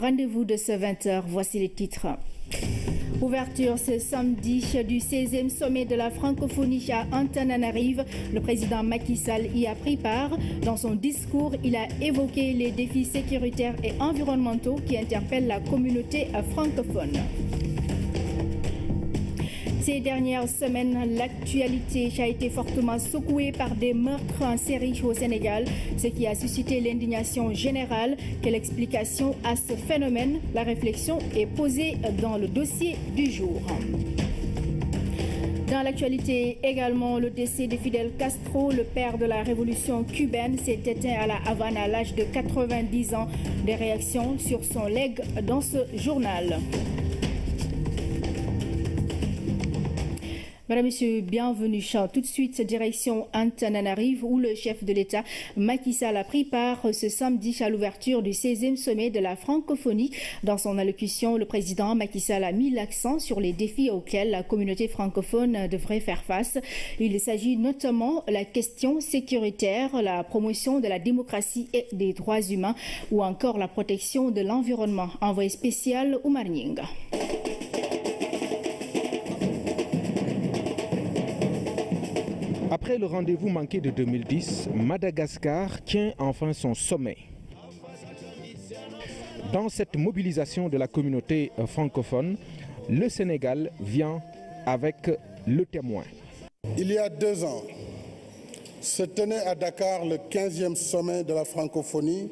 Rendez-vous de ce 20h, voici les titres. Ouverture ce samedi du 16e sommet de la francophonie à Antananarive. Le président Macky Sall y a pris part. Dans son discours, il a évoqué les défis sécuritaires et environnementaux qui interpellent la communauté francophone. Ces dernières semaines, l'actualité a été fortement secouée par des meurtres en série au Sénégal, ce qui a suscité l'indignation générale. Quelle explication à ce phénomène? La réflexion est posée dans le dossier du jour. Dans l'actualité également, le décès de Fidel Castro, le père de la révolution cubaine, s'est éteint à la Havane à l'âge de 90 ans. Des réactions sur son legs dans ce journal. Madame, Monsieur, bienvenue. Tout de suite, direction Antananarive, où le chef de l'État, Macky Sall, a pris part ce samedi à l'ouverture du 16e sommet de la francophonie. Dans son allocution, le président Macky Sall a mis l'accent sur les défis auxquels la communauté francophone devrait faire face. Il s'agit notamment de la question sécuritaire, la promotion de la démocratie et des droits humains, ou encore la protection de l'environnement. Envoyé spécial Oumar Nying. Après le rendez-vous manqué de 2010, Madagascar tient enfin son sommet. Dans cette mobilisation de la communauté francophone, le Sénégal vient avec le témoin. Il y a 2 ans, se tenait à Dakar le 15e sommet de la francophonie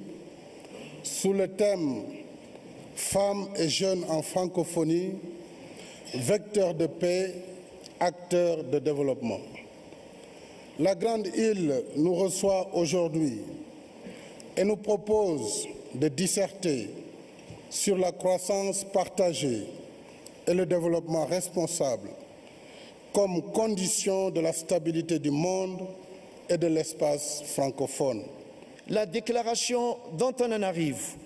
sous le thème « Femmes et jeunes en francophonie, vecteurs de paix, acteurs de développement ». La Grande Île nous reçoit aujourd'hui et nous propose de disserter sur la croissance partagée et le développement responsable comme condition de la stabilité du monde et de l'espace francophone. La déclaration d'Antananarive,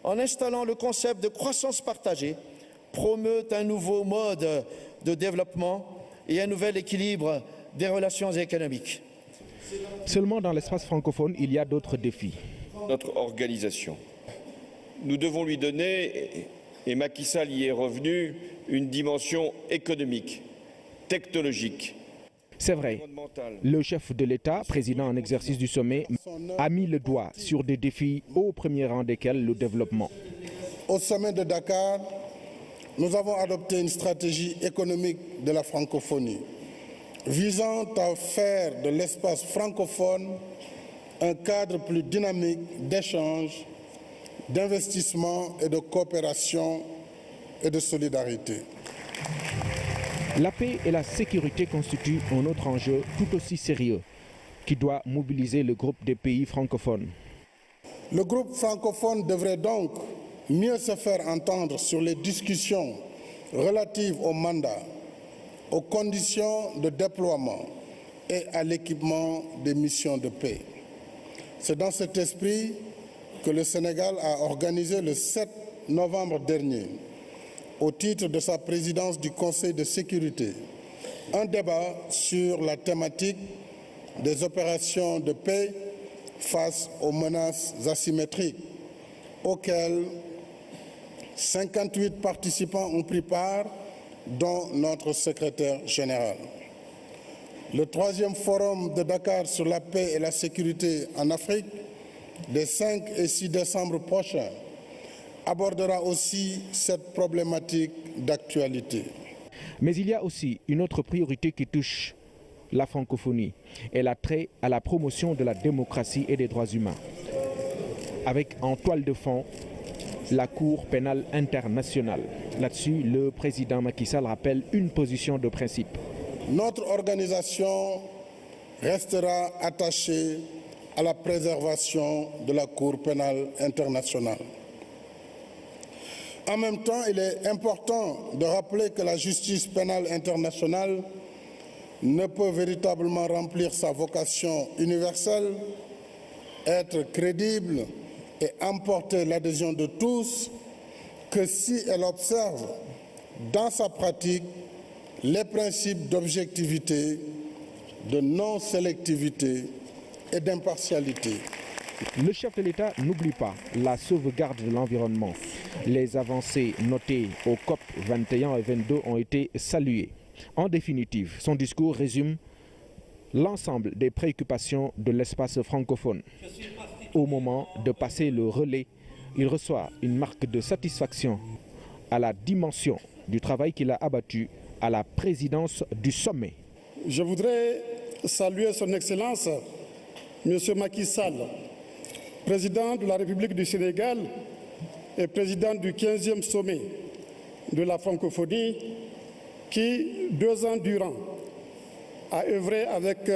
en installant le concept de croissance partagée, promeut un nouveau mode de développement et un nouvel équilibre des relations économiques. Seulement dans l'espace francophone, il y a d'autres défis. Notre organisation, nous devons lui donner, et Macky Sall y est revenu, une dimension économique, technologique. C'est vrai, le chef de l'État, président en exercice du sommet, a mis le doigt sur des défis au premier rang desquels le développement. Au sommet de Dakar, nous avons adopté une stratégie économique de la francophonie, visant à faire de l'espace francophone un cadre plus dynamique d'échange, d'investissement et de coopération et de solidarité. La paix et la sécurité constituent un autre enjeu tout aussi sérieux qui doit mobiliser le groupe des pays francophones. Le groupe francophone devrait donc mieux se faire entendre sur les discussions relatives au mandat, aux conditions de déploiement et à l'équipement des missions de paix. C'est dans cet esprit que le Sénégal a organisé le 7 novembre dernier, au titre de sa présidence du Conseil de sécurité, un débat sur la thématique des opérations de paix face aux menaces asymétriques, auxquelles 58 participants ont pris part, dont notre secrétaire général. Le 3e forum de Dakar sur la paix et la sécurité en Afrique, les 5 et 6 décembre prochains, abordera aussi cette problématique d'actualité. Mais il y a aussi une autre priorité qui touche la francophonie. Elle a trait à la promotion de la démocratie et des droits humains. Avec en toile de fond la Cour pénale internationale. Là-dessus, le président Macky Sall rappelle une position de principe. Notre organisation restera attachée à la préservation de la Cour pénale internationale. En même temps, il est important de rappeler que la justice pénale internationale ne peut véritablement remplir sa vocation universelle, être crédible et emporter l'adhésion de tous que si elle observe dans sa pratique les principes d'objectivité, de non-sélectivité et d'impartialité. Le chef de l'État n'oublie pas la sauvegarde de l'environnement. Les avancées notées au COP 21 et 22 ont été saluées. En définitive, son discours résume l'ensemble des préoccupations de l'espace francophone. Au moment de passer le relais, il reçoit une marque de satisfaction à la dimension du travail qu'il a abattu à la présidence du sommet. Je voudrais saluer son Excellence, M. Macky Sall, président de la République du Sénégal et président du 15e sommet de la francophonie, qui, 2 ans durant, a œuvré avec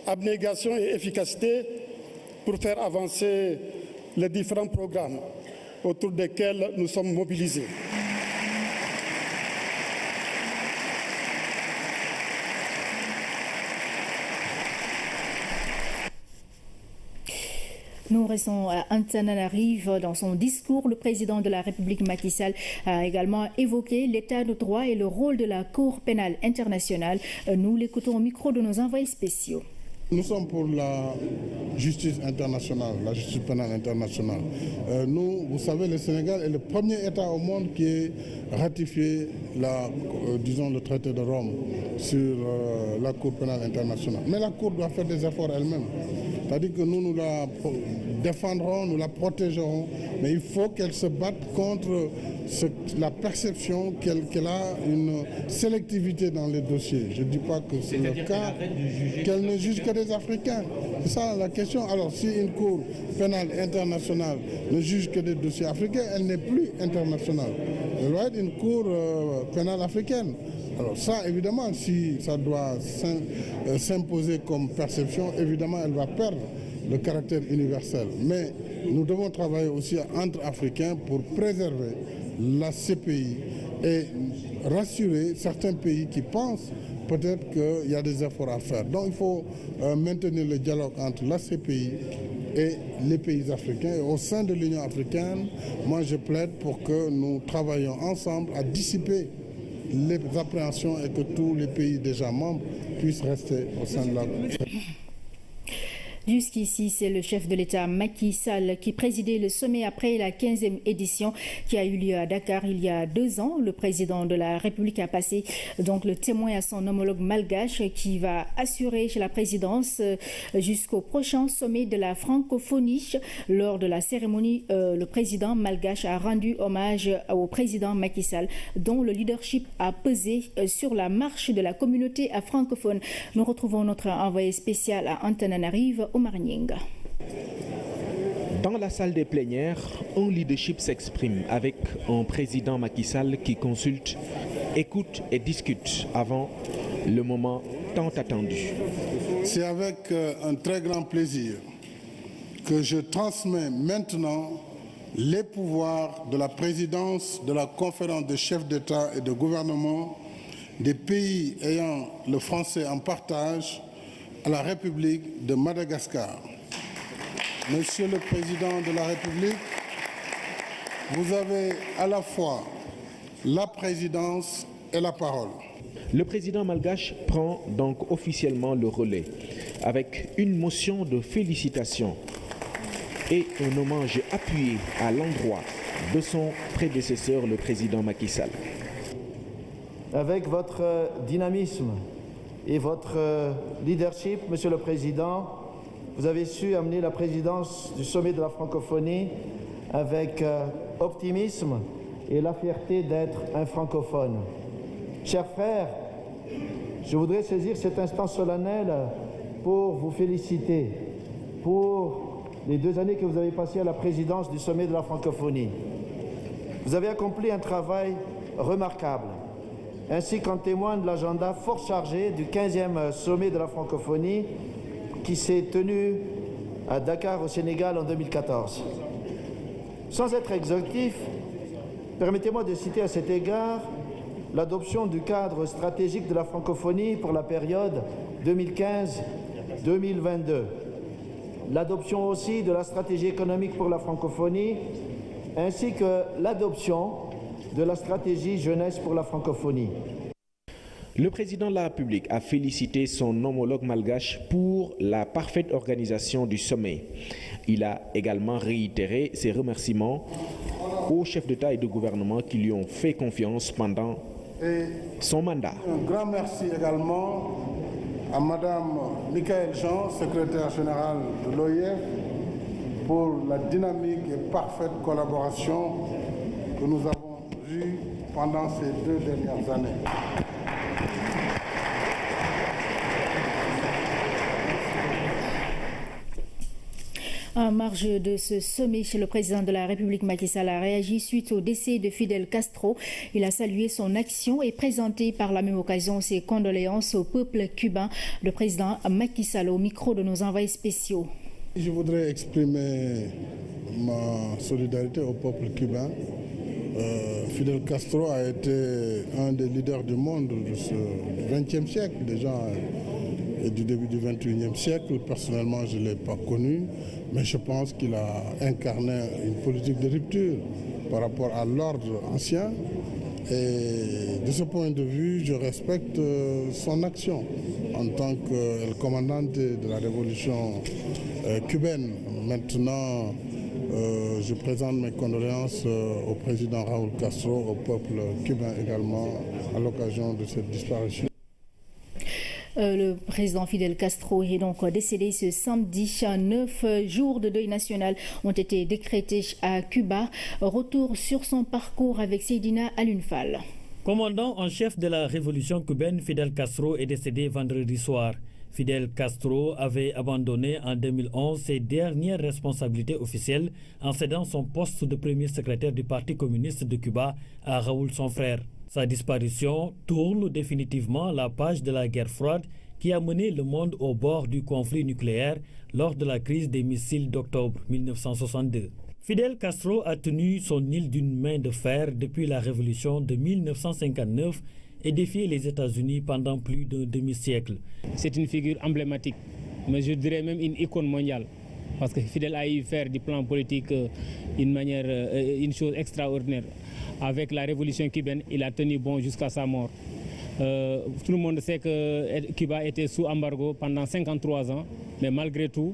abnégation et efficacité pour faire avancer les différents programmes autour desquels nous sommes mobilisés. Nous restons à Antananarive. Dans son discours, le président de la République Macky Sall a également évoqué l'état de droit et le rôle de la Cour pénale internationale. Nous l'écoutons au micro de nos envoyés spéciaux. Nous sommes pour la justice internationale, la justice pénale internationale. Vous savez, le Sénégal est le premier État au monde qui a ratifié le traité de Rome sur la Cour pénale internationale. Mais la Cour doit faire des efforts elle-même. C'est-à-dire que nous la défendrons, nous la protégerons, mais il faut qu'elle se batte contre la perception qu'elle a une sélectivité dans les dossiers. Je ne dis pas que c'est le cas, qu'elle ne juge que des Africains. C'est ça la question. Alors si une Cour pénale internationale ne juge que des dossiers africains, elle n'est plus internationale. Elle doit être une Cour pénale africaine. Alors ça, évidemment, si ça doit s'imposer comme perception, évidemment, elle va perdre le caractère universel. Mais nous devons travailler aussi entre Africains pour préserver la CPI et rassurer certains pays qui pensent peut-être qu'il y a des efforts à faire. Donc il faut maintenir le dialogue entre la CPI et les pays africains. Et au sein de l'Union africaine, moi je plaide pour que nous travaillions ensemble à dissiper les appréhensions et que tous les pays déjà membres puissent rester au sein de la Jusqu'ici, c'est le chef de l'État Macky Sall qui présidait le sommet après la 15e édition qui a eu lieu à Dakar il y a 2 ans. Le président de la République a passé donc le témoin à son homologue malgache qui va assurer chez la présidence jusqu'au prochain sommet de la francophonie. Lors de la cérémonie, le président malgache a rendu hommage au président Macky Sall dont le leadership a pesé sur la marche de la communauté francophone. Nous retrouvons notre envoyé spécial à Antananarive, Omar Nyinga. Dans la salle des plénières, un leadership s'exprime avec un président Macky Sall qui consulte, écoute et discute avant le moment tant attendu. C'est avec un très grand plaisir que je transmets maintenant les pouvoirs de la présidence de la conférence des chefs d'État et de gouvernement des pays ayant le français en partage à la République de Madagascar. Monsieur le Président de la République, vous avez à la fois la présidence et la parole. Le président malgache prend donc officiellement le relais avec une motion de félicitations et un hommage appuyé à l'endroit de son prédécesseur, le président Macky Sall. Avec votre dynamisme et votre leadership, Monsieur le Président, vous avez su amener la présidence du sommet de la francophonie avec optimisme et la fierté d'être un francophone. Chers frères, je voudrais saisir cet instant solennel pour vous féliciter pour les 2 années que vous avez passées à la présidence du sommet de la francophonie. Vous avez accompli un travail remarquable, ainsi qu'en témoigne l'agenda fort chargé du 15e sommet de la francophonie qui s'est tenu à Dakar au Sénégal en 2014. Sans être exhaustif, permettez-moi de citer à cet égard l'adoption du cadre stratégique de la francophonie pour la période 2015-2022, l'adoption aussi de la stratégie économique pour la francophonie, ainsi que l'adoption de la stratégie jeunesse pour la francophonie. Le président de la République a félicité son homologue malgache pour la parfaite organisation du sommet. Il a également réitéré ses remerciements aux chefs d'État et de gouvernement qui lui ont fait confiance pendant son mandat. Un grand merci également à Madame Michaëlle Jean, secrétaire générale de l'OIF, pour la dynamique et parfaite collaboration que nous avons eue pendant ces 2 dernières années. En marge de ce sommet, le président de la République Macky Sall a réagi suite au décès de Fidel Castro. Il a salué son action et présenté par la même occasion ses condoléances au peuple cubain. Le président Macky Sall au micro de nos envoyés spéciaux. Je voudrais exprimer ma solidarité au peuple cubain. Fidel Castro a été un des leaders du monde de ce XXe siècle déjà et du début du XXIe siècle. Personnellement, je ne l'ai pas connu, mais je pense qu'il a incarné une politique de rupture par rapport à l'ordre ancien. Et de ce point de vue, je respecte son action en tant que commandante de la révolution cubaine. Maintenant, je présente mes condoléances au président Raúl Castro, au peuple cubain également, à l'occasion de cette disparition. Le président Fidel Castro est donc décédé ce samedi. 9 jours de deuil national ont été décrétés à Cuba. Retour sur son parcours avec Seydina Alunfal. Commandant en chef de la révolution cubaine, Fidel Castro est décédé vendredi soir. Fidel Castro avait abandonné en 2011 ses dernières responsabilités officielles en cédant son poste de premier secrétaire du Parti communiste de Cuba à Raúl, son frère. Sa disparition tourne définitivement la page de la guerre froide qui a mené le monde au bord du conflit nucléaire lors de la crise des missiles d'octobre 1962. Fidel Castro a tenu son île d'une main de fer depuis la révolution de 1959 et défié les États-Unis pendant plus d'un demi-siècle. C'est une figure emblématique, mais je dirais même une icône mondiale. Parce que Fidel a eu faire du plan politique une chose extraordinaire. Avec la révolution cubaine, il a tenu bon jusqu'à sa mort. Tout le monde sait que Cuba était sous embargo pendant 53 ans, mais malgré tout,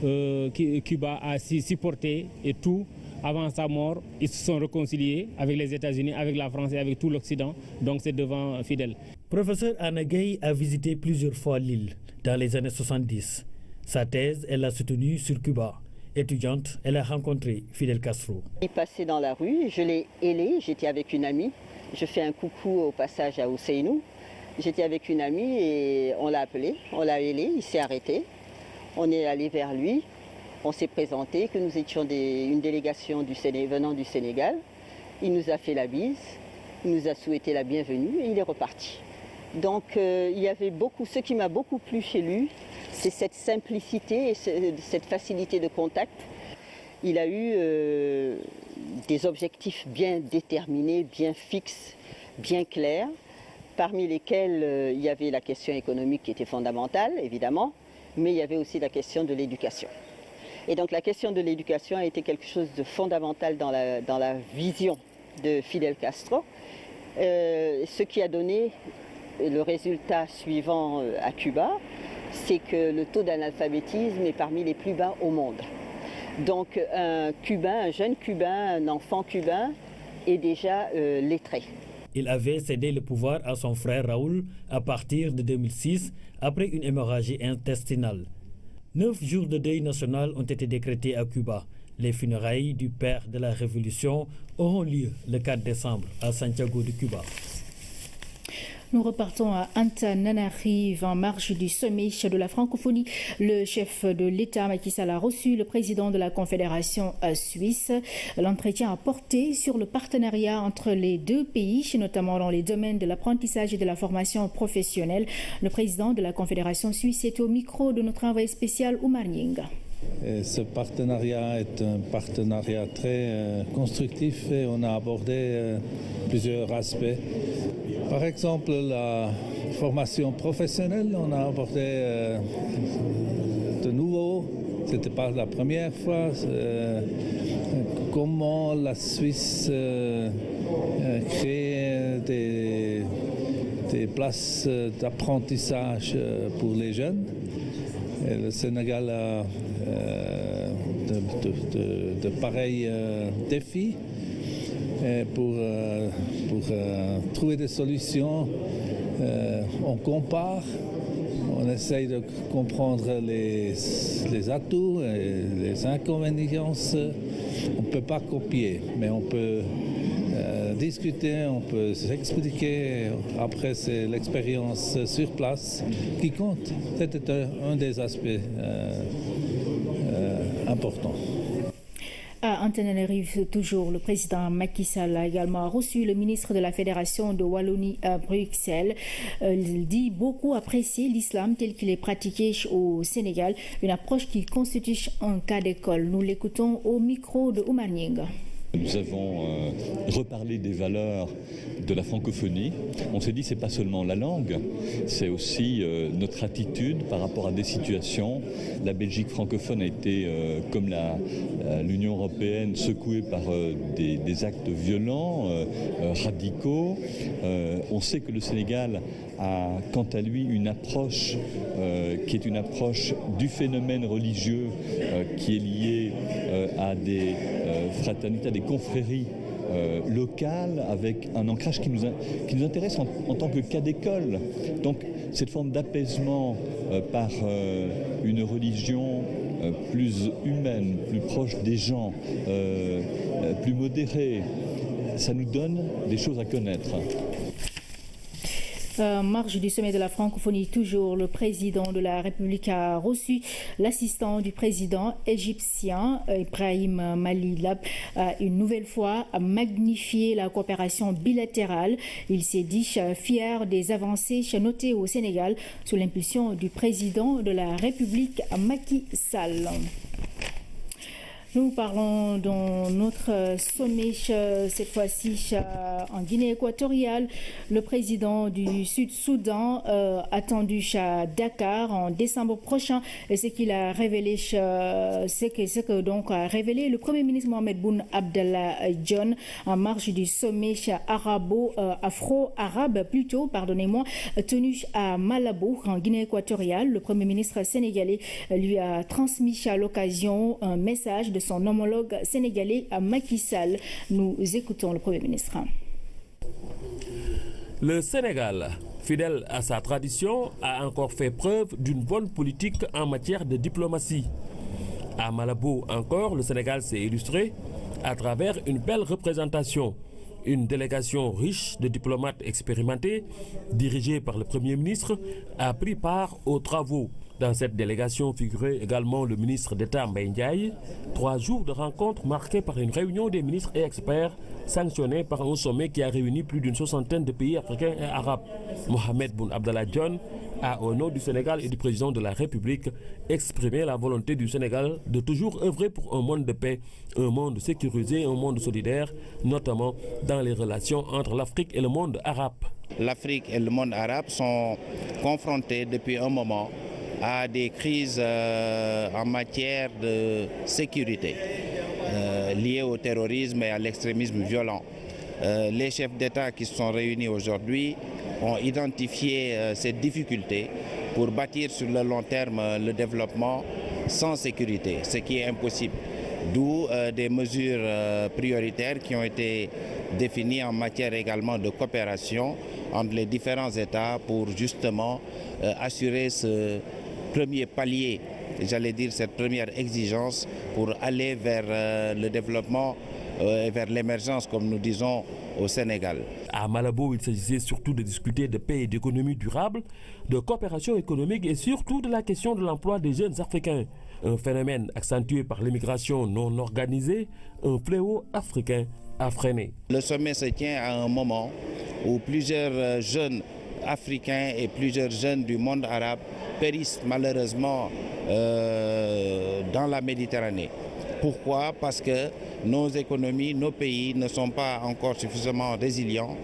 Cuba a supporté et tout. Avant sa mort, ils se sont réconciliés avec les États-Unis, avec la France et avec tout l'Occident. Donc c'est devant Fidel. Professeur Anna Gueye a visité plusieurs fois l'île dans les années 70. Sa thèse, elle l'a soutenue sur Cuba. Étudiante, elle a rencontré Fidel Castro. Il passait dans la rue, je l'ai ailé, j'étais avec une amie. Je fais un coucou au passage à Ousseynou. J'étais avec une amie et on l'a appelé, on l'a ailé, il s'est arrêté. On est allé vers lui, on s'est présenté, que nous étions une délégation venant du Sénégal. Il nous a fait la bise, il nous a souhaité la bienvenue et il est reparti. Donc il y avait ce qui m'a beaucoup plu chez lui, c'est cette simplicité et cette facilité de contact. Il a eu des objectifs bien déterminés, bien fixes, bien clairs, parmi lesquels il y avait la question économique qui était fondamentale, évidemment, mais il y avait aussi la question de l'éducation. Et donc la question de l'éducation a été quelque chose de fondamental dans la vision de Fidel Castro, ce qui a donné le résultat suivant à Cuba, c'est que le taux d'analphabétisme est parmi les plus bas au monde. Donc un jeune Cubain, un enfant cubain est déjà lettré. Il avait cédé le pouvoir à son frère Raúl à partir de 2006 après une hémorragie intestinale. 9 jours de deuil national ont été décrétés à Cuba. Les funérailles du père de la Révolution auront lieu le 4 décembre à Santiago de Cuba. Nous repartons à Antananarive en marge du sommet de la francophonie. Le chef de l'État, Macky Sall, a reçu le président de la Confédération suisse. L'entretien a porté sur le partenariat entre les deux pays, notamment dans les domaines de l'apprentissage et de la formation professionnelle. Le président de la Confédération suisse est au micro de notre envoyé spécial Oumar Nying. Ce partenariat est un partenariat très constructif et on a abordé plusieurs aspects. Par exemple, la formation professionnelle, on a abordé de nouveau, c'était pas la première fois, comment la Suisse crée des places d'apprentissage pour les jeunes. Et le Sénégal a de pareils défis. Et pour trouver des solutions, on compare, on essaye de comprendre les atouts et les inconvénients. On ne peut pas copier, mais on peut discuter, on peut s'expliquer. Après, c'est l'expérience sur place qui compte. C'était un des aspects importants. À Antananarive, toujours, le président Macky Sall a également reçu le ministre de la Fédération de Wallonie à Bruxelles. Il dit beaucoup apprécier l'islam tel qu'il est pratiqué au Sénégal, une approche qui constitue un cas d'école. Nous l'écoutons au micro de Oumar Nying. Nous avons reparlé des valeurs de la francophonie. On s'est dit c'est pas seulement la langue, c'est aussi notre attitude par rapport à des situations. La Belgique francophone a été, comme l'Union européenne, secouée par des actes violents, radicaux. On sait que le Sénégal a, quant à lui, une approche qui est une approche du phénomène religieux qui est liée à des fraternités, à des confréries locales avec un ancrage qui nous intéresse en tant que cas d'école. Donc cette forme d'apaisement par une religion plus humaine, plus proche des gens, plus modérée, ça nous donne des choses à connaître. Marge du sommet de la francophonie, toujours, le président de la République a reçu l'assistant du président égyptien Ibrahim Malilab, une nouvelle fois a magnifié la coopération bilatérale. Il s'est dit fier des avancées notées au Sénégal sous l'impulsion du président de la République Macky Sall. Nous parlons dans notre sommet, cette fois-ci en Guinée équatoriale. Le président du Sud-Soudan, attendu à Dakar en décembre prochain, et ce qu'il a révélé, c'est que donc a révélé le Premier ministre Mohamed Boun Abdallah Dionne en marge du sommet afro-arabe tenu à Malabo en Guinée équatoriale. Le Premier ministre sénégalais lui a transmis à l'occasion un message de son homologue sénégalais à Macky Sall. Nous écoutons le Premier ministre. Le Sénégal, fidèle à sa tradition, a encore fait preuve d'une bonne politique en matière de diplomatie. À Malabo encore, le Sénégal s'est illustré à travers une belle représentation. Une délégation riche de diplomates expérimentés, dirigée par le Premier ministre, a pris part aux travaux. Dans cette délégation figurait également le ministre d'État Mbaye Ndiaye. 3 jours de rencontres marqués par une réunion des ministres et experts sanctionnés par un sommet qui a réuni plus d'une 60aine de pays africains et arabes. Mohamed Boun Abdallah Dionne a, au nom du Sénégal et du président de la République, exprimé la volonté du Sénégal de toujours œuvrer pour un monde de paix, un monde sécurisé, un monde solidaire, notamment dans les relations entre l'Afrique et le monde arabe. L'Afrique et le monde arabe sont confrontés depuis un moment à des crises en matière de sécurité liées au terrorisme et à l'extrémisme violent. Les chefs d'État qui se sont réunis aujourd'hui ont identifié ces difficultés pour bâtir sur le long terme le développement sans sécurité, ce qui est impossible. D'où des mesures prioritaires qui ont été définies en matière également de coopération entre les différents États pour justement assurer ce premier palier, j'allais dire cette première exigence pour aller vers le développement et vers l'émergence, comme nous disons, au Sénégal. À Malabo, il s'agissait surtout de discuter de paix et d'économie durable, de coopération économique et surtout de la question de l'emploi des jeunes Africains. Un phénomène accentué par l'immigration non organisée, un fléau africain à freiner. Le sommet se tient à un moment où plusieurs jeunes Africains et plusieurs jeunes du monde arabe périssent malheureusement dans la Méditerranée. Pourquoi? Parce que nos économies, nos pays ne sont pas encore suffisamment résilients.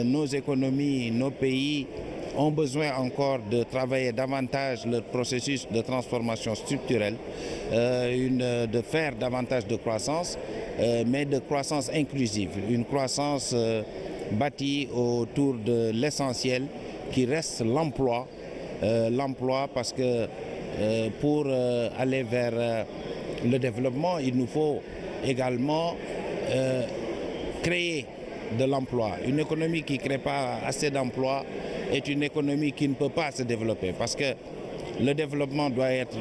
Nos économies, nos pays ont besoin encore de travailler davantage leur processus de transformation structurelle, de faire davantage de croissance, mais de croissance inclusive, une croissance bâtie autour de l'essentiel qui reste l'emploi. L'emploi parce que pour aller vers le développement, il nous faut également créer de l'emploi. Une économie qui ne crée pas assez d'emplois est une économie qui ne peut pas se développer parce que le développement doit être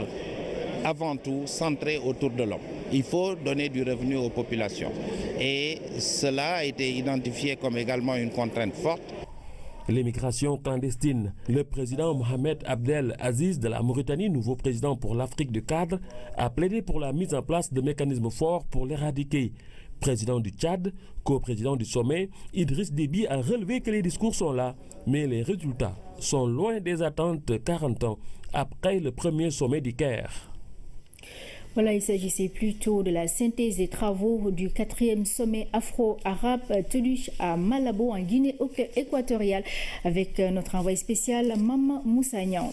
avant tout centré autour de l'homme. Il faut donner du revenu aux populations et cela a été identifié comme également une contrainte forte. L'immigration clandestine. Le président Mohamed Abdel Aziz de la Mauritanie, nouveau président pour l'Afrique du cadre, a plaidé pour la mise en place de mécanismes forts pour l'éradiquer. Président du Tchad, co-président du sommet, Idriss Déby a relevé que les discours sont là, mais les résultats sont loin des attentes 40 ans après le premier sommet du Caire. Voilà, il s'agissait plutôt de la synthèse des travaux du 4e sommet afro-arabe tenu à Malabo en Guinée équatoriale avec notre envoyé spécial Mama Moussagnan.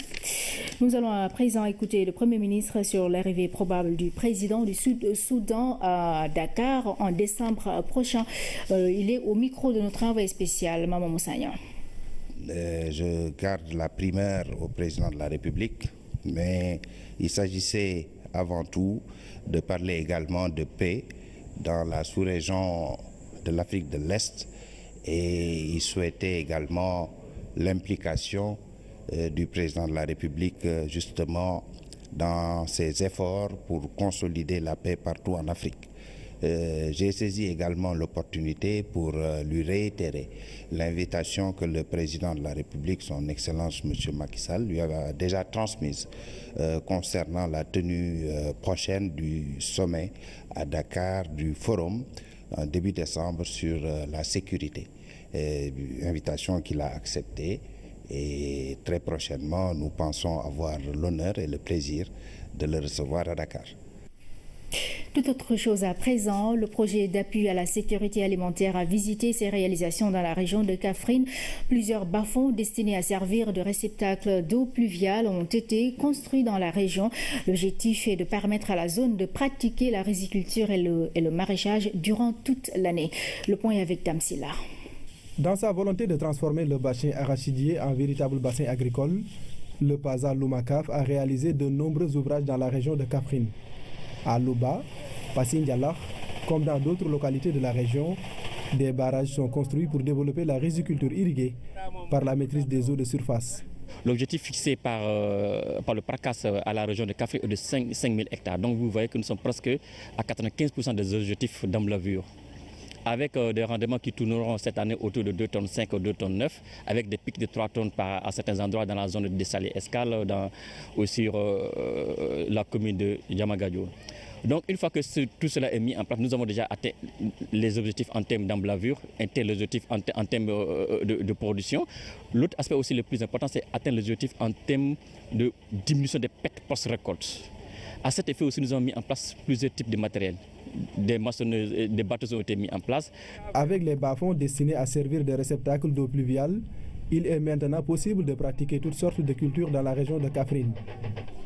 Nous allons à présent écouter le Premier ministre sur l'arrivée probable du président du Soudan à Dakar en décembre prochain. Il est au micro de notre envoyé spécial Mama Moussagnan. Je garde la primeur au président de la République, mais il s'agissait avant tout de parler également de paix dans la sous-région de l'Afrique de l'Est et il souhaitait également l'implication du président de la République justement dans ses efforts pour consolider la paix partout en Afrique. J'ai saisi également l'opportunité pour lui réitérer l'invitation que le président de la République, son Excellence M. Macky Sall, lui avait déjà transmise concernant la tenue prochaine du sommet à Dakar du Forum en début décembre sur la sécurité. Invitation qu'il a acceptée et très prochainement nous pensons avoir l'honneur et le plaisir de le recevoir à Dakar. Tout autre chose à présent, le projet d'appui à la sécurité alimentaire a visité ses réalisations dans la région de Kaffrine. Plusieurs bas-fonds destinés à servir de réceptacle d'eau pluviale ont été construits dans la région. L'objectif est de permettre à la zone de pratiquer la riziculture et le maraîchage durant toute l'année. Le point est avec Damsila. Dans sa volonté de transformer le bassin arachidier en véritable bassin agricole, le PASA Lumacaf a réalisé de nombreux ouvrages dans la région de Kaffrine. À Louba, Passing-Dialak, comme dans d'autres localités de la région, des barrages sont construits pour développer la riziculture irriguée par la maîtrise des eaux de surface. L'objectif fixé par le PRACAS à la région de Kaffrine est de 5 000 hectares. Donc vous voyez que nous sommes presque à 95% des objectifs d'enblavure, avec des rendements qui tourneront cette année autour de 2,5 tonnes ou 2,9 tonnes, avec des pics de 3 tonnes à certains endroits dans la zone de Dessalé-Escale, aussi sur la commune de Yamagadio. Donc une fois que tout cela est mis en place, nous avons déjà atteint les objectifs en termes d'emblavure, les objectifs en termes de production. L'autre aspect aussi le plus important, c'est atteindre les objectifs en termes de diminution des pertes post-récolte. À cet effet aussi, nous avons mis en place plusieurs types de matériel. Des maçonneuses, des batteuses ont été mis en place. Avec les bas-fonds destinés à servir de réceptacle d'eau pluviale, il est maintenant possible de pratiquer toutes sortes de cultures dans la région de Kaffrine.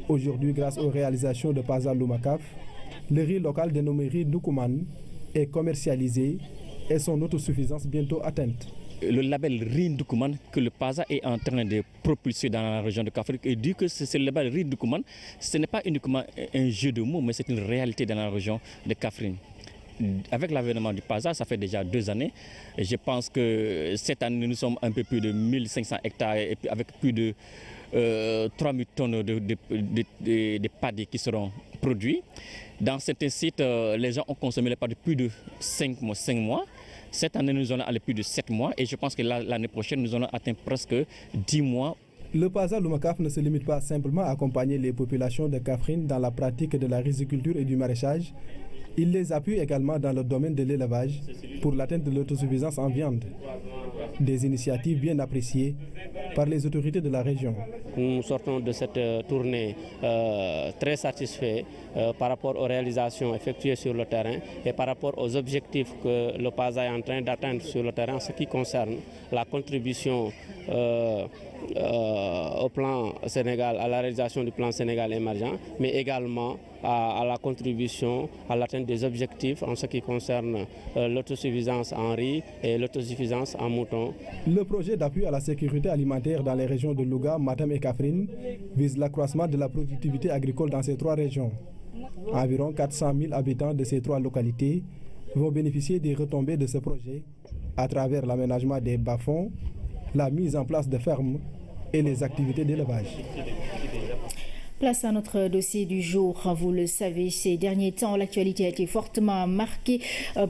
Aujourd'hui, grâce aux réalisations de PASA Lumacaf, le riz local dénommé riz Ndoukoumane est commercialisé et son autosuffisance bientôt atteinte. Le label riz Ndoukoumane que le PASA est en train de propulser dans la région de Kaffrine, et dit que c'est le label riz Ndoukoumane, ce n'est pas uniquement un jeu de mots, mais c'est une réalité dans la région de Kaffrine. Avec l'avènement du PASA, ça fait déjà 2 années. Et je pense que cette année, nous sommes un peu plus de 1500 hectares et puis avec plus de 3000 tonnes de paddy qui seront produits. Dans certains sites, les gens ont consommé les paddy plus de 5 mois. Cette année, nous allons aller plus de 7 mois et je pense que l'année prochaine, nous allons atteindre presque 10 mois. Le PASA Lumacaf ne se limite pas simplement à accompagner les populations de Kaffrine dans la pratique de la riziculture et du maraîchage. Il les appuie également dans le domaine de l'élevage pour l'atteinte de l'autosuffisance en viande. Des initiatives bien appréciées par les autorités de la région. Nous sortons de cette tournée très satisfaits par rapport aux réalisations effectuées sur le terrain et par rapport aux objectifs que le PASA est en train d'atteindre sur le terrain, ce qui concerne la contribution au plan Sénégal, à la réalisation du plan Sénégal émergent, mais également à la contribution à l'atteinte des objectifs en ce qui concerne l'autosuffisance en riz et l'autosuffisance en mouton. Le projet d'appui à la sécurité alimentaire dans les régions de Louga, Matam et Kaffrine vise l'accroissement de la productivité agricole dans ces 3 régions. Environ 400 000 habitants de ces 3 localités vont bénéficier des retombées de ce projet à travers l'aménagement des bas-fonds, la mise en place de fermes et les activités d'élevage. Place à notre dossier du jour. Vous le savez, ces derniers temps, l'actualité a été fortement marquée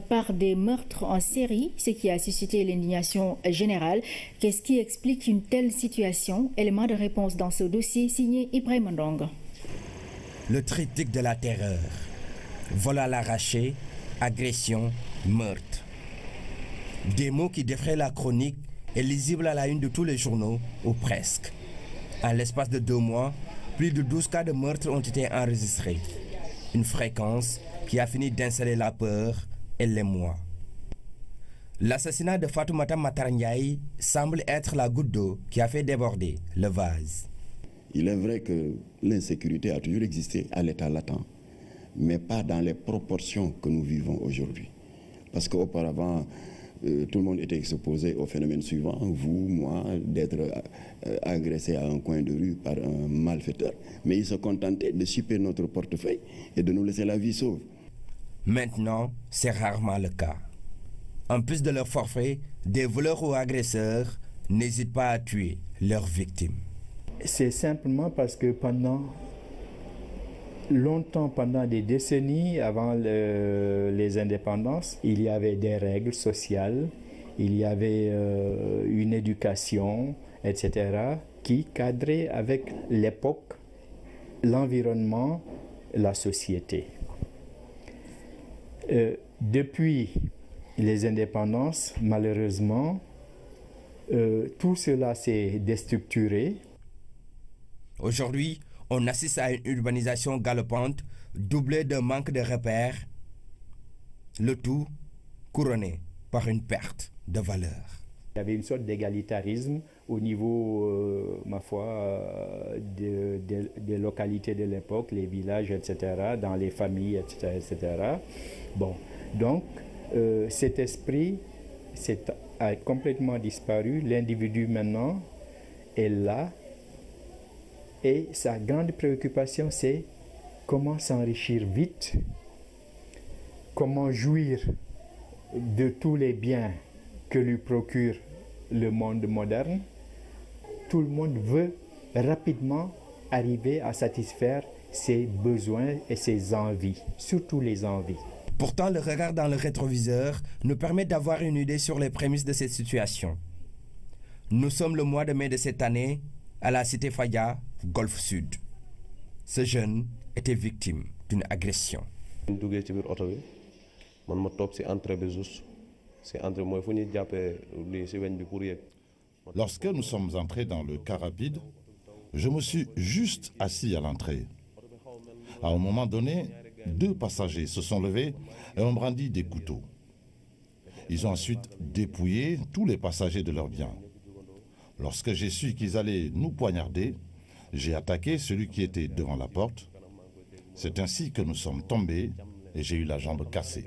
par des meurtres en série, ce qui a suscité l'indignation générale. Qu'est-ce qui explique une telle situation? Élément de réponse dans ce dossier signé Ibrahim Ndong. Le triptyque de la terreur. Vol à l'arraché, agression, meurtre. Des mots qui défraient la chronique et lisibles à la une de tous les journaux, ou presque. En l'espace de 2 mois, plus de 12 cas de meurtre ont été enregistrés. Une fréquence qui a fini d'installer la peur et l'émoi. L'assassinat de Fatoumata Matar Ndiaye semble être la goutte d'eau qui a fait déborder le vase. Il est vrai que l'insécurité a toujours existé à l'état latent, mais pas dans les proportions que nous vivons aujourd'hui. Parce qu'auparavant, tout le monde était exposé au phénomène suivant, vous, moi, d'être agressé à un coin de rue par un malfaiteur. Mais ils se contentaient de chipper notre portefeuille et de nous laisser la vie sauve. Maintenant, c'est rarement le cas. En plus de leur forfait, des voleurs ou agresseurs n'hésitent pas à tuer leurs victimes. C'est simplement parce que pendant des décennies avant les indépendances, il y avait des règles sociales, il y avait une éducation, etc., qui cadraient avec l'époque, l'environnement, la société. Depuis les indépendances, malheureusement, tout cela s'est déstructuré. Aujourd'hui, on assiste à une urbanisation galopante, doublée d'un manque de repères, le tout couronné par une perte de valeur. Il y avait une sorte d'égalitarisme au niveau, ma foi, des localités de l'époque, les villages, etc., dans les familles, etc., etc. Bon, donc, cet esprit a complètement disparu. L'individu maintenant est là. Et sa grande préoccupation, c'est comment s'enrichir vite, comment jouir de tous les biens que lui procure le monde moderne. Tout le monde veut rapidement arriver à satisfaire ses besoins et ses envies, surtout les envies. Pourtant, le regard dans le rétroviseur nous permet d'avoir une idée sur les prémices de cette situation. Nous sommes le mois de mai de cette année, à la cité Faya, Golfe Sud. Ce jeune était victime d'une agression. Lorsque nous sommes entrés dans le car rapide, je me suis juste assis à l'entrée. À un moment donné, 2 passagers se sont levés et ont brandi des couteaux. Ils ont ensuite dépouillé tous les passagers de leurs biens. Lorsque j'ai su qu'ils allaient nous poignarder, j'ai attaqué celui qui était devant la porte. C'est ainsi que nous sommes tombés et j'ai eu la jambe cassée.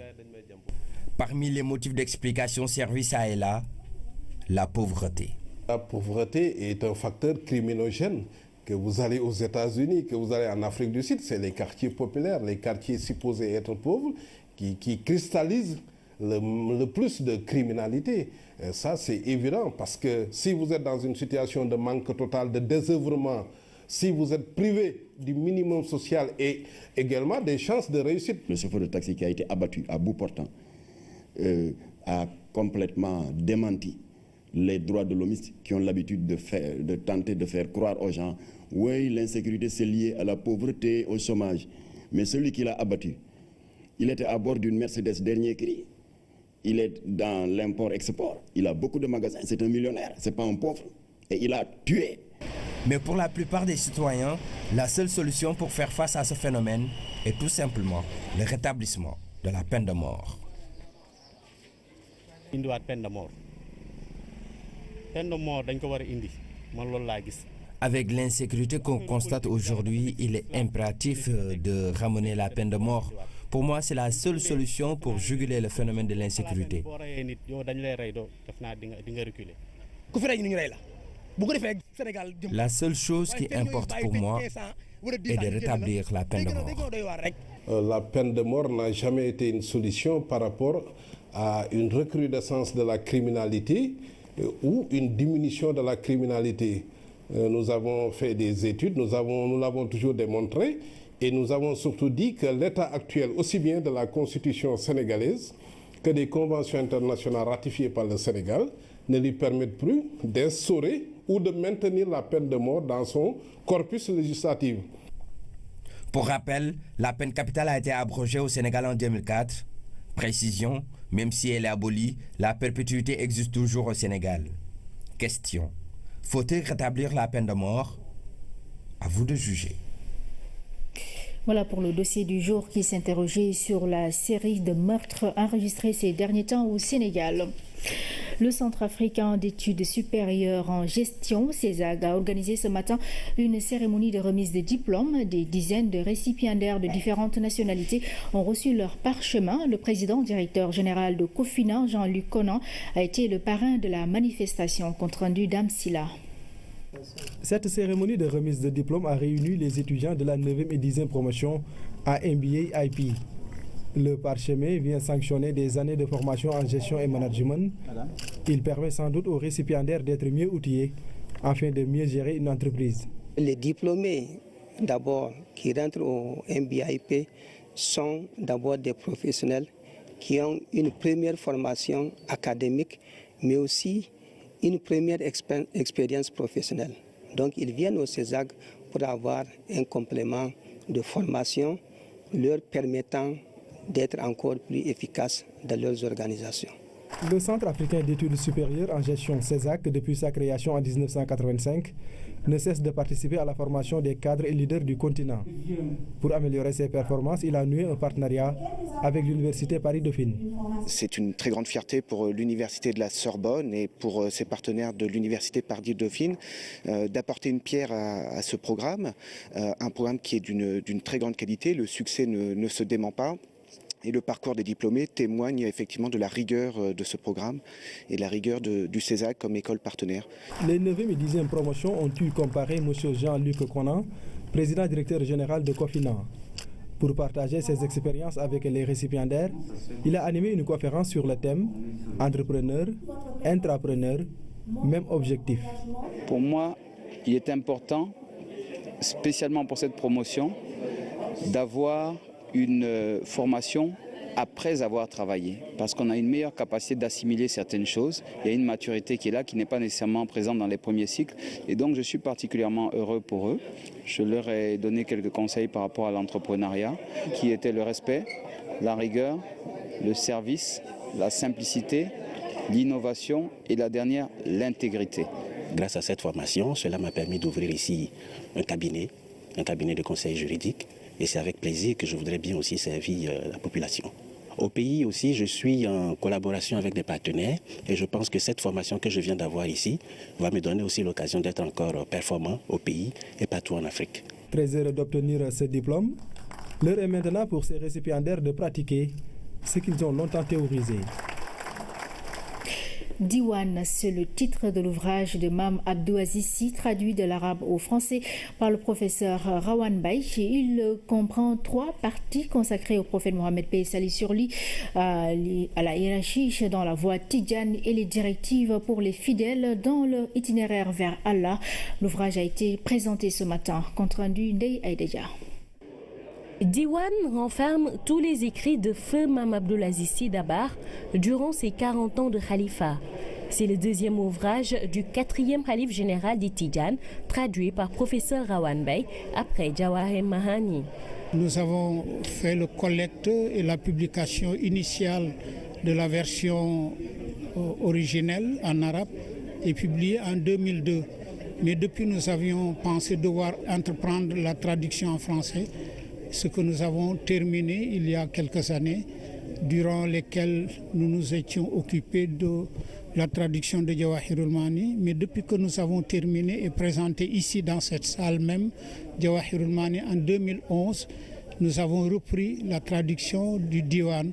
Parmi les motifs d'explication servis ça et là, la pauvreté. La pauvreté est un facteur criminogène. Que vous allez aux États-Unis, que vous allez en Afrique du Sud, c'est les quartiers populaires, les quartiers supposés être pauvres, qui cristallisent le plus de criminalité. Et ça, c'est évident, parce que si vous êtes dans une situation de manque total, de désœuvrement, si vous êtes privé du minimum social et également des chances de réussite. Le chauffeur de taxi qui a été abattu à bout portant a complètement démenti les droits de l'hommiste qui ont l'habitude de tenter de faire croire aux gens « Oui, l'insécurité c'est lié à la pauvreté, au chômage ». Mais celui qui l'a abattu, il était à bord d'une Mercedes dernier cri. Il est dans l'import-export. Il a beaucoup de magasins. C'est un millionnaire, c'est pas un pauvre. Et il a tué. Mais pour la plupart des citoyens, la seule solution pour faire face à ce phénomène est tout simplement le rétablissement de la peine de mort. Avec l'insécurité qu'on constate aujourd'hui, il est impératif de ramener la peine de mort. Pour moi, c'est la seule solution pour juguler le phénomène de l'insécurité. La seule chose qui importe pour moi, et de rétablir la peine de mort. La peine de mort n'a jamais été une solution par rapport à une recrudescence de la criminalité ou une diminution de la criminalité. Nous avons fait des études, nous l'avons toujours démontré et nous avons surtout dit que l'état actuel, aussi bien de la constitution sénégalaise que des conventions internationales ratifiées par le Sénégal, ne lui permettent plus d'instaurer ou de maintenir la peine de mort dans son corpus législatif. Pour rappel, la peine capitale a été abrogée au Sénégal en 2004. Précision, même si elle est abolie, la perpétuité existe toujours au Sénégal. Question, faut-il rétablir la peine de mort? À vous de juger. Voilà pour le dossier du jour qui s'interrogeait sur la série de meurtres enregistrés ces derniers temps au Sénégal. Le Centre africain d'études supérieures en gestion, CESAG, a organisé ce matin une cérémonie de remise de diplômes. Des dizaines de récipiendaires de différentes nationalités ont reçu leur parchemin. Le président directeur général de Cofina, Jean-Luc Conan, a été le parrain de la manifestation. Compte rendu d'Amsila. Cette cérémonie de remise de diplôme a réuni les étudiants de la 9e et 10e promotion à MBA IP. Le parchemin vient sanctionner des années de formation en gestion et management. Il permet sans doute aux récipiendaires d'être mieux outillés afin de mieux gérer une entreprise. Les diplômés, d'abord, qui rentrent au MBA-IP sont d'abord des professionnels qui ont une première formation académique, mais aussi une première expérience professionnelle. Donc, ils viennent au CESAG pour avoir un complément de formation leur permettant d'être encore plus efficaces dans leurs organisations. Le Centre africain d'études supérieures en gestion CESAC, depuis sa création en 1985, ne cesse de participer à la formation des cadres et leaders du continent. Pour améliorer ses performances, il a noué un partenariat avec l'Université Paris-Dauphine. C'est une très grande fierté pour l'Université de la Sorbonne et pour ses partenaires de l'Université Paris-Dauphine d'apporter une pierre à ce programme, un programme qui est d'une très grande qualité. Le succès ne se dément pas. Et le parcours des diplômés témoigne effectivement de la rigueur de ce programme et de la rigueur du CESAC comme école partenaire. Les 9e et 10e promotions ont eu comparé M. Jean-Luc Conan, président directeur général de Cofina. Pour partager ses expériences avec les récipiendaires, il a animé une conférence sur le thème « Entrepreneur, intrapreneur, même objectif ». Pour moi, il est important, spécialement pour cette promotion, d'avoir une formation après avoir travaillé, parce qu'on a une meilleure capacité d'assimiler certaines choses. Il y a une maturité qui est là, qui n'est pas nécessairement présente dans les premiers cycles. Et donc je suis particulièrement heureux pour eux. Je leur ai donné quelques conseils par rapport à l'entrepreneuriat, qui étaient le respect, la rigueur, le service, la simplicité, l'innovation et la dernière, l'intégrité. Grâce à cette formation, cela m'a permis d'ouvrir ici un cabinet de conseil juridique. Et c'est avec plaisir que je voudrais bien aussi servir la population. Au pays aussi, je suis en collaboration avec des partenaires et je pense que cette formation que je viens d'avoir ici va me donner aussi l'occasion d'être encore performant au pays et partout en Afrique. Très heureux d'obtenir ce diplôme. L'heure est maintenant pour ces récipiendaires de pratiquer ce qu'ils ont longtemps théorisé. Diwan, c'est le titre de l'ouvrage de Mame Abdou Aziz Sy, traduit de l'arabe au français par le professeur Rawan Baye. Il comprend 3 parties consacrées au prophète Mohammed paix et salut sur lui, à la hiérarchie dans la voie tidjane et les directives pour les fidèles dans leur itinéraire vers Allah. L'ouvrage a été présenté ce matin. Compte rendu Ndeye Aïdeja. Diwan renferme tous les écrits de feu Mame Abdou Aziz Sy Dabakh durant ses 40 ans de khalifa. C'est le 2e ouvrage du 4e khalife général des Tidjanes, traduit par professeur Rawan Baye après Jawahir Mahani. Nous avons fait le collecte et la publication initiale de la version originelle en arabe et publiée en 2002. Mais depuis, nous avions pensé devoir entreprendre la traduction en français, ce que nous avons terminé il y a quelques années, durant lesquelles nous nous étions occupés de la traduction de Jawahirul Mani. Mais depuis que nous avons terminé et présenté ici dans cette salle même Jawahirul Mani en 2011, nous avons repris la traduction du Diwan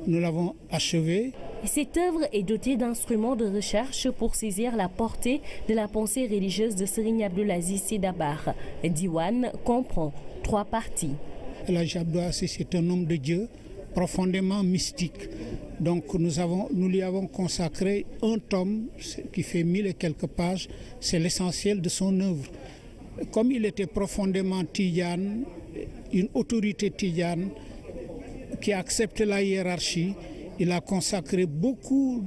nous l'avons achevé. Cette œuvre est dotée d'instruments de recherche pour saisir la portée de la pensée religieuse de Serigne Abdoul Aziz Sy Dabakh. Diwan comprend 3 parties. El Hadji Abdoul Aziz, c'est un homme de Dieu profondément mystique. Donc nous lui avons consacré un tome qui fait 1000 et quelques pages. C'est l'essentiel de son œuvre. Comme il était profondément tidjane, une autorité tidjane qui accepte la hiérarchie, il a consacré beaucoup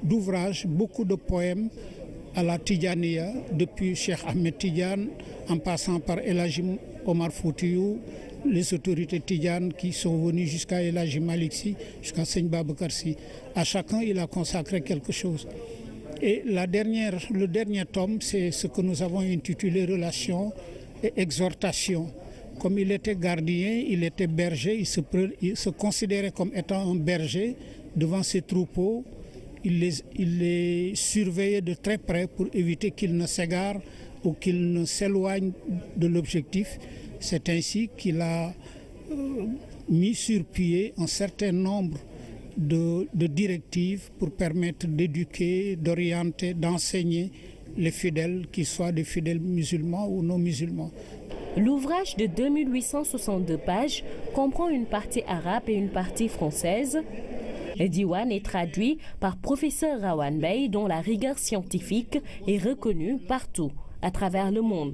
d'ouvrages, beaucoup de poèmes à la Tidjaniya, depuis Cheikh Ahmed Tidjane, en passant par El Hadji Omar Foutiyou, les autorités tidjanes qui sont venues jusqu'à El Hadji Malick Sy, jusqu'à Serigne Babacar Sy. À chacun, il a consacré quelque chose. Et le dernier tome, c'est ce que nous avons intitulé Relations et exhortations. Comme il était gardien, il était berger, il se considérait comme étant un berger devant ses troupeaux. Il les surveillait de très près pour éviter qu'ils ne s'égarent ou qu'ils ne s'éloignent de l'objectif. C'est ainsi qu'il a mis sur pied un certain nombre de directives pour permettre d'éduquer, d'orienter, d'enseigner les fidèles, qu'ils soient des fidèles musulmans ou non musulmans. L'ouvrage de 2862 pages comprend une partie arabe et une partie française. Diwan est traduit par professeur Rawan Bey, dont la rigueur scientifique est reconnue partout à travers le monde.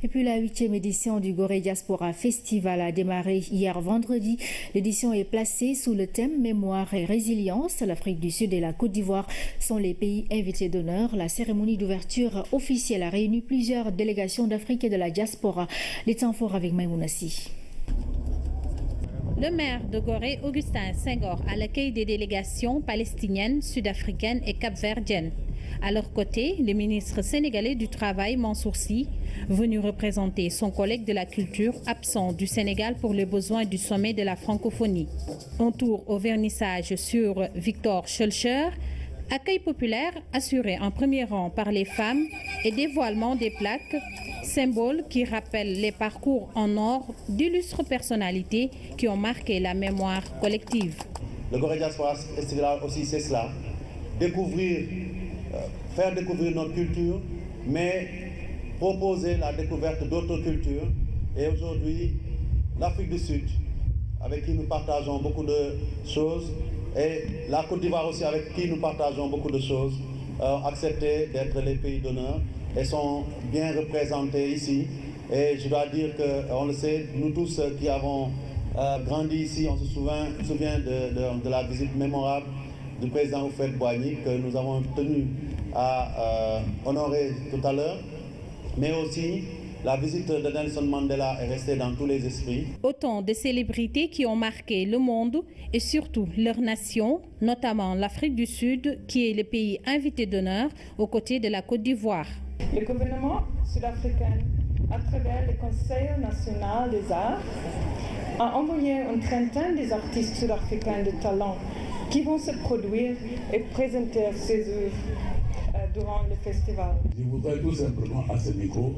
Et puis la 8e édition du Gorée Diaspora Festival a démarré hier vendredi. L'édition est placée sous le thème Mémoire et résilience. L'Afrique du Sud et la Côte d'Ivoire sont les pays invités d'honneur. La cérémonie d'ouverture officielle a réuni plusieurs délégations d'Afrique et de la diaspora. Les temps forts avec Maïmounassi. Le maire de Gorée, Augustin Senghor, à l'accueil des délégations palestiniennes, sud-africaines et capverdiennes. À leur côté, le ministre sénégalais du Travail, Mansour Sy, venu représenter son collègue de la culture absent du Sénégal pour les besoins du sommet de la francophonie. Un tour au vernissage sur Victor Schœlcher, accueil populaire assuré en premier rang par les femmes et dévoilement des plaques, symboles qui rappellent les parcours en or d'illustres personnalités qui ont marqué la mémoire collective. Le Gorée Diaspora Festival aussi, c'est cela, faire découvrir notre culture, mais proposer la découverte d'autres cultures. Et aujourd'hui, l'Afrique du Sud, avec qui nous partageons beaucoup de choses, et la Côte d'Ivoire aussi, avec qui nous partageons beaucoup de choses, ont accepté d'être les pays d'honneur et sont bien représentés ici. Et je dois dire qu'on le sait, nous tous qui avons grandi ici, on se souvient de la visite mémorable du président Houphouët-Boigny que nous avons tenu à honorer tout à l'heure, mais aussi la visite de Nelson Mandela est restée dans tous les esprits. Autant de célébrités qui ont marqué le monde et surtout leur nation, notamment l'Afrique du Sud, qui est le pays invité d'honneur aux côtés de la Côte d'Ivoire. Le gouvernement sud-africain, à travers le Conseil national des arts, a envoyé une trentaine des artistes sud-africains de talent qui vont se produire et présenter ces œuvres durant le festival. Je voudrais tout simplement à ce micro,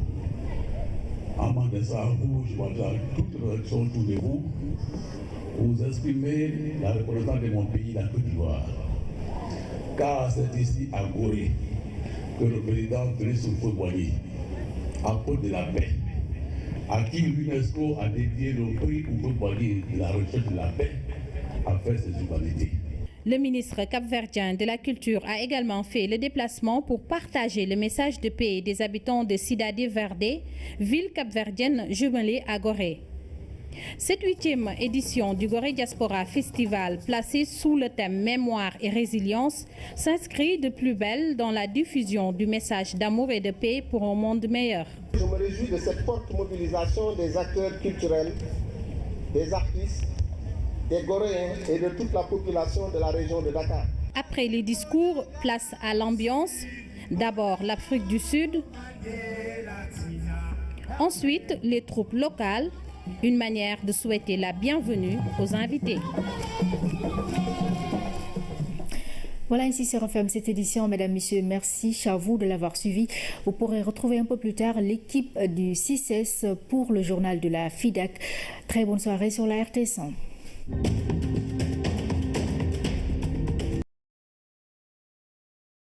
en m'adressant à vous, je vois toute réaction autour de vous, vous exprimer la reconnaissance de mon pays, la Côte d'Ivoire. Car c'est ici à Gorée que le président Félix Houphouët-Boigny, apôtre de la paix, à qui l'UNESCO a dédié le prix Houphouët-Boigny de la recherche de la paix, a fait ses humanités. Le ministre capverdien de la Culture a également fait le déplacement pour partager le message de paix des habitants de Cidade Verde, ville capverdienne jumelée à Gorée. Cette 8e édition du Gorée Diaspora Festival, placée sous le thème Mémoire et résilience, s'inscrit de plus belle dans la diffusion du message d'amour et de paix pour un monde meilleur. Je me réjouis de cette forte mobilisation des acteurs culturels, des artistes, des Goréens et de toute la population de la région de Dakar. Après les discours, place à l'ambiance. D'abord l'Afrique du Sud, ensuite les troupes locales, une manière de souhaiter la bienvenue aux invités. Voilà, ainsi se referme cette édition. Mesdames, Messieurs, merci à vous de l'avoir suivi. Vous pourrez retrouver un peu plus tard l'équipe du CICES pour le journal de la FIDAC. Très bonne soirée sur la RTS1.